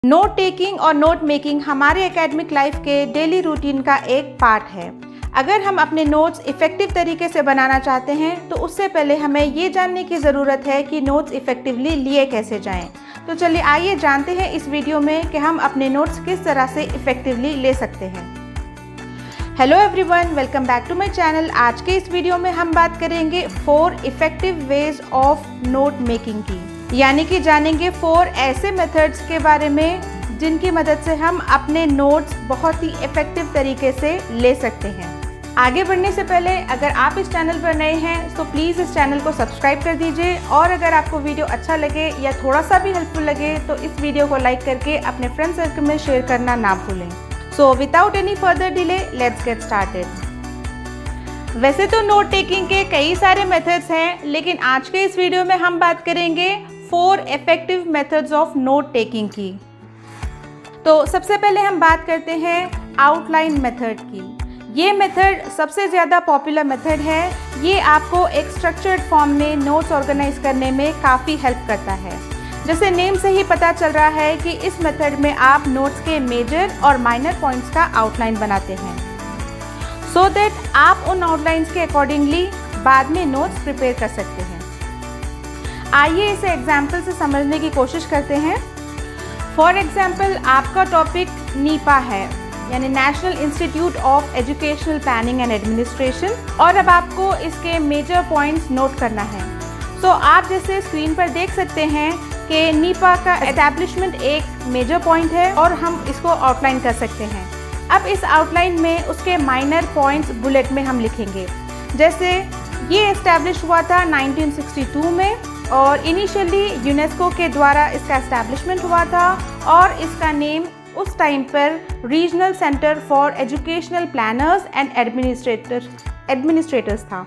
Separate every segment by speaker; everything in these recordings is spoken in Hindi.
Speaker 1: नोट टेकिंग और नोट मेकिंग हमारे एकेडमिक लाइफ के डेली रूटीन का एक पार्ट है। अगर हम अपने नोट्स इफ़ेक्टिव तरीके से बनाना चाहते हैं तो उससे पहले हमें ये जानने की ज़रूरत है कि नोट्स इफ़ेक्टिवली लिए कैसे जाएं। तो चलिए आइए जानते हैं इस वीडियो में कि हम अपने नोट्स किस तरह से इफ़ेक्टिवली ले सकते हैं। Hello everyone, welcome back to my channel. आज के इस वीडियो में हम बात करेंगे 4 effective ways of note making की, यानी कि जानेंगे 4 ऐसे मेथड्स के बारे में जिनकी मदद से हम अपने नोट्स बहुत ही इफ़ेक्टिव तरीके से ले सकते हैं। आगे बढ़ने से पहले अगर आप इस चैनल पर नए हैं तो प्लीज़ इस चैनल को सब्सक्राइब कर दीजिए, और अगर आपको वीडियो अच्छा लगे या थोड़ा सा भी हेल्पफुल लगे तो इस वीडियो को लाइक करके अपने फ्रेंड सर्कल में शेयर करना ना भूलें। So without any further delay let's get started. वैसे तो नोट टेकिंग के कई सारे मेथड्स हैं, लेकिन आज के इस वीडियो में हम बात करेंगे 4 effective methods of note taking की। तो सबसे पहले हम बात करते हैं आउटलाइन मेथड की। ये मेथड सबसे ज़्यादा पॉपुलर मेथड है। ये आपको एक स्ट्रक्चर्ड फॉर्म में नोट्स ऑर्गेनाइज करने में काफ़ी हेल्प करता है। जैसे नेम से ही पता चल रहा है कि इस मेथड में आप नोट्स के मेजर और माइनर पॉइंट्स का आउटलाइन बनाते हैं, सो दैट आप उन आउटलाइंस के अकॉर्डिंगली बाद में नोट्स प्रिपेयर कर सकते हैं। आइए इसे एग्जाम्पल से समझने की कोशिश करते हैं। फॉर एग्जाम्पल, आपका टॉपिक नीपा है, यानी national institute of educational planning and administration, और अब आपको इसके मेजर पॉइंट्स नोट करना है। सो आप जैसे स्क्रीन पर देख सकते हैं कि नीपा का एस्टैब्लिशमेंट एक मेजर पॉइंट है और हम इसको आउटलाइन कर सकते हैं। अब इस आउटलाइन में उसके माइनर पॉइंट्स बुलेट में हम लिखेंगे। जैसे ये एस्टैब्लिश हुआ था 1962 में, और इनिशियली यूनेस्को के द्वारा इसका एस्टैब्लिशमेंट हुआ था, और इसका नेम उस टाइम पर regional centre for educational planners and administrators था।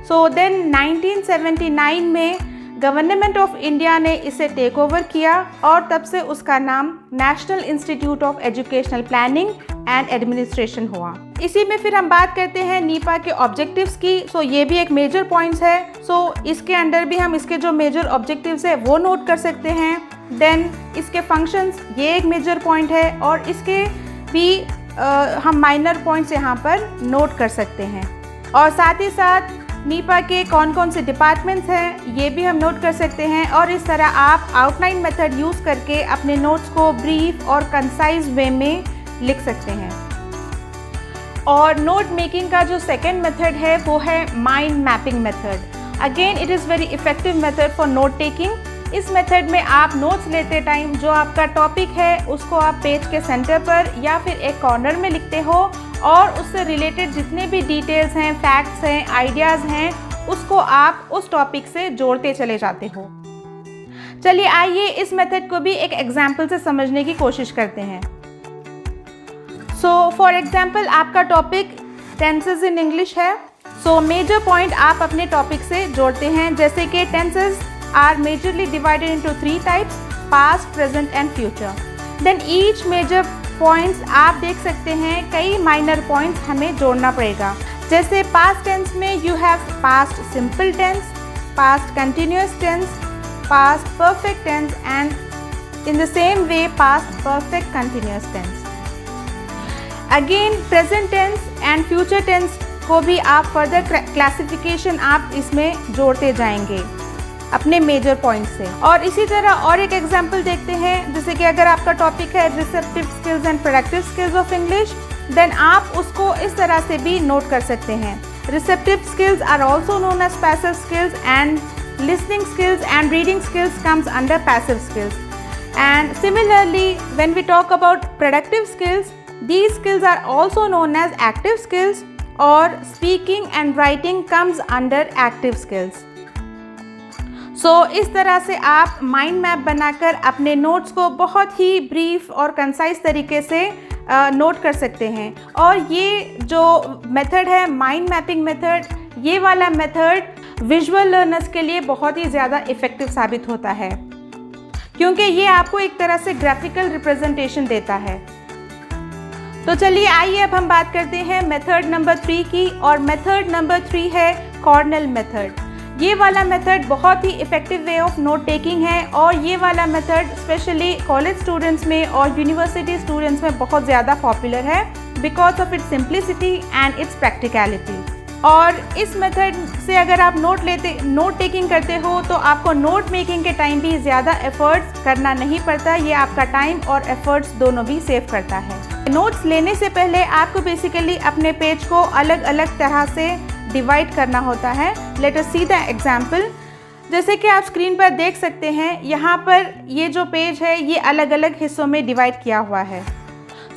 Speaker 1: सो देन 1979 में गवर्नमेंट ऑफ इंडिया ने इसे टेक ओवर किया, और तब से उसका नाम national institute of educational planning and administration हुआ। इसी में फिर हम बात करते हैं नीपा के ऑब्जेक्टिव्स की। सो ये भी एक मेजर पॉइंट्स है। सो इसके अंडर भी हम इसके जो मेजर ऑब्जेक्टिव्स है वो नोट कर सकते हैं। देन इसके फंक्शंस, ये एक मेजर पॉइंट है, और इसके भी हम माइनर पॉइंट्स यहाँ पर नोट कर सकते हैं। और साथ ही साथ नीपा के कौन कौन से डिपार्टमेंट्स हैं ये भी हम नोट कर सकते हैं। और इस तरह आप आउटलाइन मेथड यूज़ करके अपने नोट्स को ब्रीफ और कंसाइज वे में लिख सकते हैं। और नोट मेकिंग का जो सेकेंड मेथड है वो है mind mapping method. Again it is very effective method for note taking. इस मेथड में आप नोट्स लेते टाइम जो आपका टॉपिक है उसको आप पेज के सेंटर पर या फिर एक कॉर्नर में लिखते हो, और उससे रिलेटेड जितने भी डिटेल्स हैं, फैक्ट्स हैं, आइडियाज़ हैं, उसको आप उस टॉपिक से जोड़ते चले जाते हो। चलिए आइए इस मेथड को भी एक एग्जाम्पल से समझने की कोशिश करते हैं। सो फॉर एग्जाम्पल, आपका टॉपिक टेंसेस इन इंग्लिश है। सो मेजर पॉइंट आप अपने टॉपिक से जोड़ते हैं, जैसे कि tenses are majorly divided into 3 types: past, present and future. Then each major points आप देख सकते हैं कई minor points हमें जोड़ना पड़ेगा। जैसे past tense में you have past simple tense, past continuous tense, past perfect tense and in the same way past perfect continuous tense. Again present tense and future tense को भी आप further classification आप इसमें जोड़ते जाएंगे अपने मेजर पॉइंट से। और इसी तरह और एक एग्जांपल देखते हैं। जैसे कि अगर आपका टॉपिक है receptive skills and productive skills of English, then आप उसको इस तरह से भी नोट कर सकते हैं। Receptive skills are also known as passive skills, and listening skills and reading skills comes under passive skills. And similarly when we talk about productive skills, these skills are also known as active skills, और speaking and writing comes under active skills. So इस तरह से आप माइंड मैप बनाकर अपने नोट्स को बहुत ही ब्रीफ और कंसाइज तरीके से नोट कर सकते हैं। और ये जो मेथड है माइंड मैपिंग मेथड, ये वाला मेथड विजुअल लर्नर्स के लिए बहुत ही ज़्यादा इफ़ेक्टिव साबित होता है, क्योंकि ये आपको एक तरह से ग्राफिकल रिप्रेजेंटेशन देता है। तो चलिए आइए अब हम बात करते हैं मेथड नंबर 3 की, और मेथड नंबर 3 है कॉर्नेल मेथड। ये वाला मेथड बहुत ही effective way of note taking है और ये वाला मेथड स्पेशली कॉलेज स्टूडेंट्स में और यूनिवर्सिटी स्टूडेंट्स में बहुत ज़्यादा पॉपुलर है because of its simplicity and it's practicality. और इस मेथड से अगर आप नोट टेकिंग करते हो तो आपको नोट मेकिंग के टाइम भी ज़्यादा एफर्ट्स करना नहीं पड़ता। ये आपका टाइम और एफर्ट्स दोनों भी सेव करता है। नोट्स लेने से पहले आपको बेसिकली अपने पेज को अलग अलग तरह से डिवाइड करना होता है। Let us see the example. जैसे कि आप स्क्रीन पर देख सकते हैं, यहाँ पर ये जो पेज है ये अलग अलग हिस्सों में डिवाइड किया हुआ है।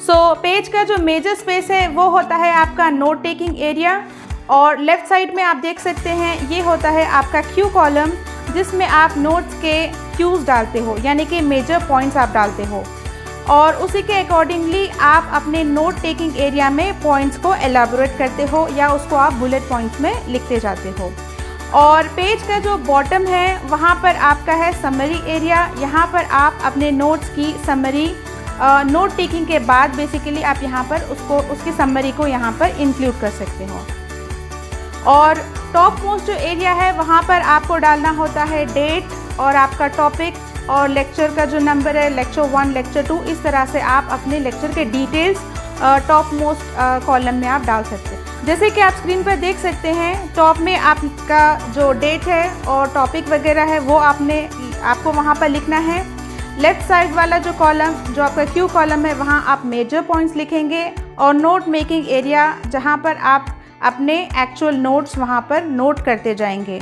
Speaker 1: पेज का जो मेजर स्पेस है वो होता है आपका नोट टेकिंग एरिया, और लेफ़्ट साइड में आप देख सकते हैं ये होता है आपका क्यू कॉलम, जिसमें आप नोट्स के क्यूज़ डालते हो, यानी कि मेजर पॉइंट्स आप डालते हो, और उसी के अकॉर्डिंगली आप अपने नोट टेकिंग एरिया में पॉइंट्स को एलाबोरेट करते हो या उसको आप बुलेट पॉइंट्स में लिखते जाते हो। और पेज का जो बॉटम है वहाँ पर आपका है समरी एरिया। यहाँ पर आप अपने नोट्स की समरी नोट टेकिंग के बाद बेसिकली आप यहाँ पर उसकी समरी को यहाँ पर इंक्लूड कर सकते हो। और टॉप मोस्ट जो एरिया है वहाँ पर आपको डालना होता है डेट और आपका टॉपिक और लेक्चर का जो नंबर है, लेक्चर 1, लेक्चर 2, इस तरह से आप अपने लेक्चर के डिटेल्स टॉप मोस्ट कॉलम में आप डाल सकते हैं। जैसे कि आप स्क्रीन पर देख सकते हैं, टॉप में आपका जो डेट है और टॉपिक वगैरह है वो आपको वहाँ पर लिखना है। लेफ़्ट साइड वाला जो कॉलम, जो आपका क्यू कॉलम है, वहाँ आप मेजर पॉइंट्स लिखेंगे और नोट मेकिंग एरिया जहाँ पर आप अपने एक्चुअल नोट्स वहाँ पर नोट करते जाएंगे।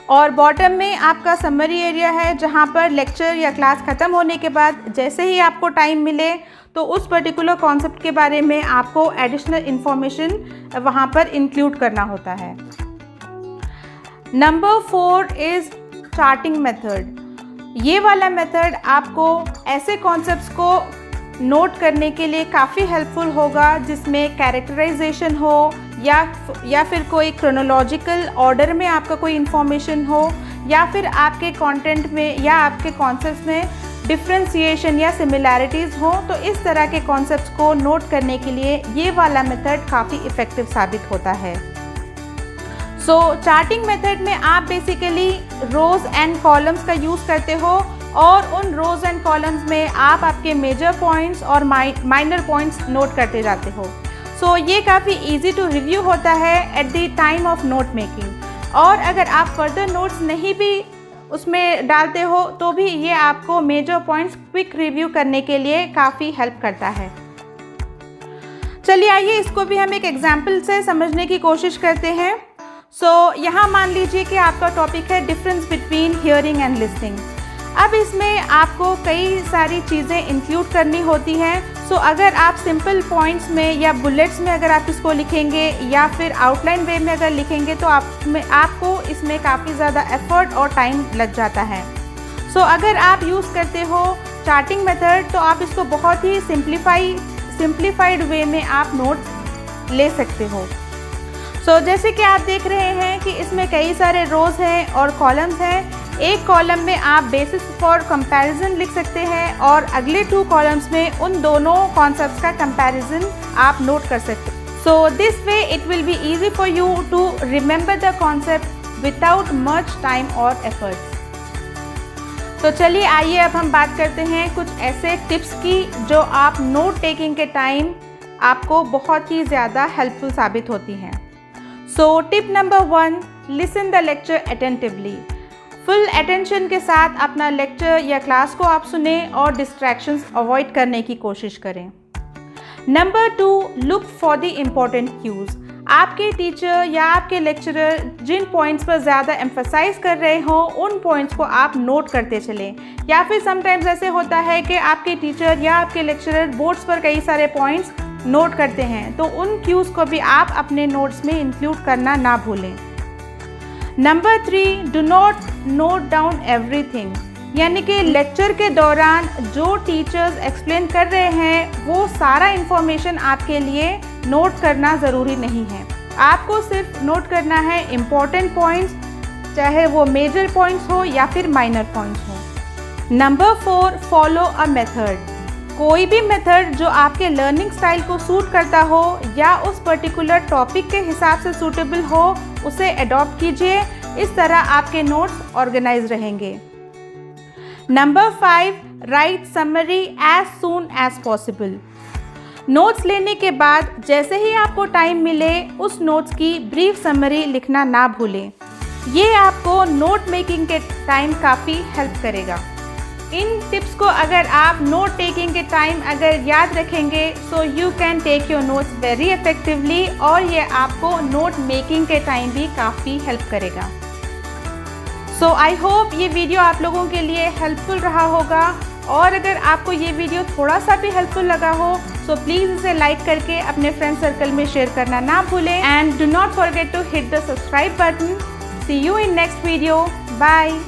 Speaker 1: और बॉटम में आपका समरी एरिया है जहाँ पर लेक्चर या क्लास ख़त्म होने के बाद जैसे ही आपको टाइम मिले तो उस पर्टिकुलर कॉन्सेप्ट के बारे में आपको एडिशनल इन्फॉर्मेशन वहाँ पर इंक्लूड करना होता है। Number 4 is charting method. ये वाला मेथड आपको ऐसे कॉन्सेप्ट्स को नोट करने के लिए काफ़ी हेल्पफुल होगा जिसमें कैरेक्टराइजेशन हो या फिर कोई क्रोनोलॉजिकल ऑर्डर में आपका कोई इन्फॉर्मेशन हो, या फिर आपके कंटेंट में या आपके कॉन्सेप्ट्स में डिफ्रेंशिएशन या सिमिलैरिटीज़ हो। तो इस तरह के कॉन्सेप्ट्स को नोट करने के लिए ये वाला मेथड काफ़ी इफ़ेक्टिव साबित होता है। चार्टिंग मेथड में आप बेसिकली रोज़ एंड कॉलम्स का यूज़ करते हो और उन रोज़ एंड कॉलम्स में आप आपके मेजर पॉइंट्स और माइनर पॉइंट्स नोट करते जाते हो। ये काफ़ी इजी टू रिव्यू होता है at the time of note making. और अगर आप फर्दर नोट्स नहीं भी उसमें डालते हो तो भी ये आपको मेजर पॉइंट्स क्विक रिव्यू करने के लिए काफ़ी हेल्प करता है। चलिए आइए इसको भी हम एक एग्जाम्पल से समझने की कोशिश करते हैं। यहाँ मान लीजिए कि आपका टॉपिक है difference between hearing and listening. अब इसमें आपको कई सारी चीज़ें इंक्लूड करनी होती हैं। अगर आप सिंपल पॉइंट्स में या बुलेट्स में अगर आप इसको लिखेंगे या फिर आउटलाइन वे में अगर लिखेंगे तो आपको इसमें काफ़ी ज़्यादा एफर्ट और टाइम लग जाता है। अगर आप यूज़ करते हो चार्टिंग मेथड तो आप इसको बहुत ही सिंप्लीफाइड वे में आप नोट्स ले सकते हो। जैसे कि आप देख रहे हैं कि इसमें कई सारे रोज़ हैं और कॉलम्स हैं। एक कॉलम में आप बेसिस फॉर कंपैरिजन लिख सकते हैं और अगले 2 कॉलम्स में उन दोनों कॉन्सेप्ट्स का कंपैरिजन आप नोट कर सकते हैं। This way it will be easy for you to remember the concept without much time और एफर्ट्स। चलिए आइए अब हम बात करते हैं कुछ ऐसे टिप्स की जो आप नोट टेकिंग के टाइम आपको बहुत ही ज़्यादा हेल्पफुल साबित होती हैं। Tip number 1, listen the lecture attentively. Full attention के साथ अपना लेक्चर या क्लास को आप सुने और डिस्ट्रैक्शंस अवॉइड करने की कोशिश करें। Number 2, look for the important cues. आपके टीचर या आपके लेक्चरर जिन पॉइंट्स पर ज़्यादा एम्फसाइज कर रहे हो उन पॉइंट्स को आप नोट करते चलें। या फिर समटाइम्स ऐसे होता है कि आपके टीचर या आपके लेक्चरर बोर्ड्स पर कई सारे पॉइंट्स नोट करते हैं, तो उन क्यूज़ को भी आप अपने नोट्स में इंक्लूड करना ना भूलें। Number 3, do not note down everything. यानी कि लेक्चर के दौरान जो टीचर्स एक्सप्लेन कर रहे हैं वो सारा इन्फॉर्मेशन आपके लिए नोट करना ज़रूरी नहीं है। आपको सिर्फ नोट करना है इम्पॉर्टेंट पॉइंट्स, चाहे वो मेजर पॉइंट्स हो या फिर माइनर पॉइंट्स हो। Number 4, follow a method. कोई भी मेथड जो आपके लर्निंग स्टाइल को सूट करता हो या उस पर्टिकुलर टॉपिक के हिसाब से सूटेबल हो उसे अडॉप्ट कीजिए। इस तरह आपके नोट्स ऑर्गेनाइज रहेंगे। Number 5, write summary as soon as possible. Notes लेने के बाद जैसे ही आपको टाइम मिले उस नोट्स की ब्रीफ समरी लिखना ना भूलें। ये आपको नोट मेकिंग के टाइम काफ़ी हेल्प करेगा। इन टिप्स को अगर आप नोट टेकिंग के टाइम अगर याद रखेंगे so you can take your notes very effectively, और ये आपको नोट मेकिंग के टाइम भी काफ़ी हेल्प करेगा। सो आई होप ये वीडियो आप लोगों के लिए हेल्पफुल रहा होगा, और अगर आपको ये वीडियो थोड़ा सा भी हेल्पफुल लगा हो सो प्लीज़ इसे लाइक करके अपने फ्रेंड सर्कल में शेयर करना ना भूलें, and do not forget to hit the subscribe button. See you in next video. Bye.